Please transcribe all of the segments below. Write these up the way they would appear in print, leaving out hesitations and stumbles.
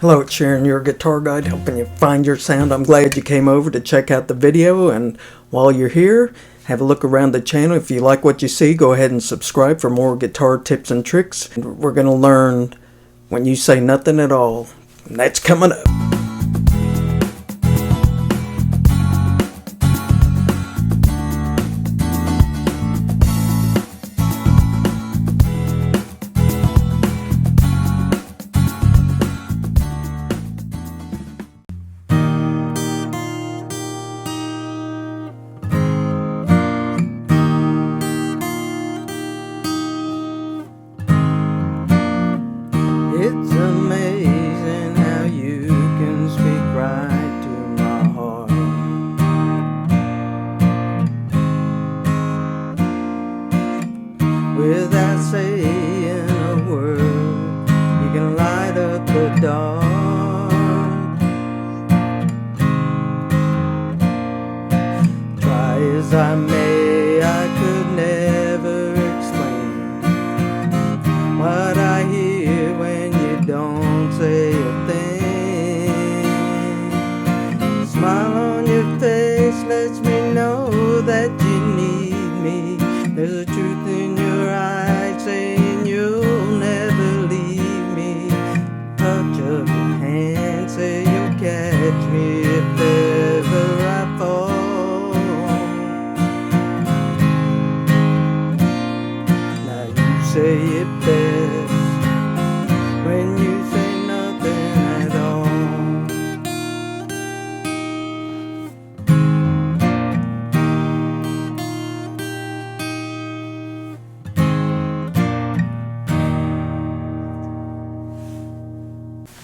Hello, it's Sharon, your guitar guide, helping you find your sound. I'm glad you came over to check out the video, and while you're here, have a look around the channel. If you like what you see, go ahead and subscribe for more guitar tips and tricks. And we're going to learn when you say nothing at all, and that's coming up. It's amazing how you can speak right to my heart. Without saying a word, you can light up the dark. Try as I may, I could never explain what I hear when don't say a thing. Smile on your face lets me know that you need me. There's a truth in your eyes saying you'll never leave me. Touch of your hand say you'll catch me if ever I fall. Now you say it best when you say nothing at all.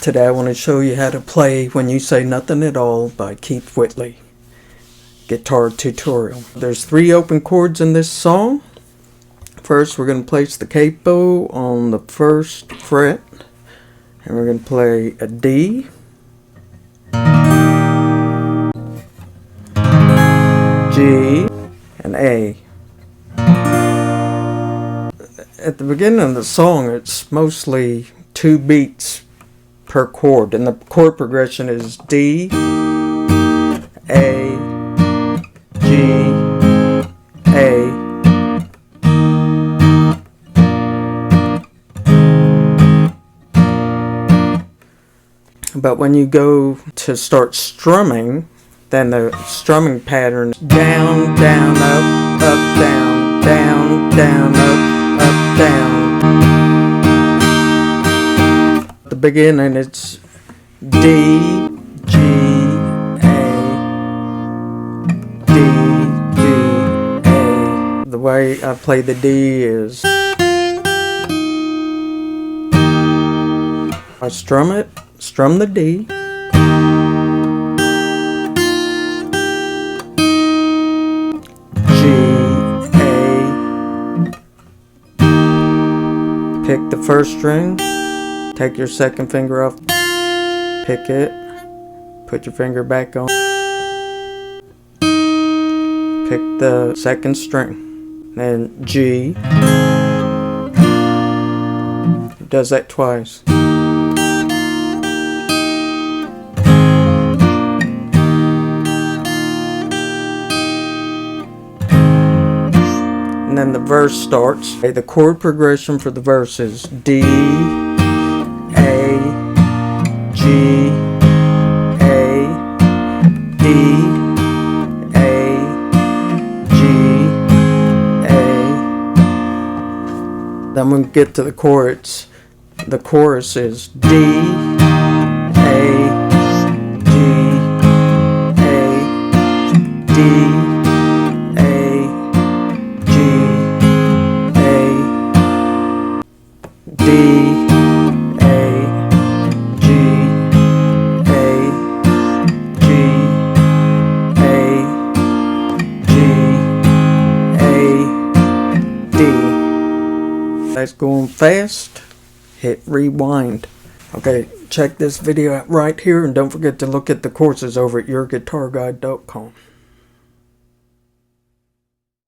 Today I want to show you how to play When You Say Nothing at All by Whitley guitar tutorial. There's 3 open chords in this song. First we're going to place the capo on the 1st fret. And we're going to play a D, G, and A. At the beginning of the song, it's mostly 2 beats per chord, and the chord progression is D, A, G, A. But when you go to start strumming, then the strumming pattern is down, down, up, up, down, down, down, up, down. At the beginning it's D, G, A, D, G, A. The way I play the D is I strum it. Strum the D, G, A, pick the 1st string, take your 2nd finger off, pick it, put your finger back on, pick the 2nd string, then G, does that twice. And then the verse starts. The chord progression for the verse is D, A, G, A, D, A, G, A. Then when we get to the chorus, the chorus is D, A, G, A, D, D, A, G, A, G, A, G, A, D. That's going fast. Hit rewind. Okay, check this video out right here, and don't forget to look at the courses over at YourGuitarGuide.com.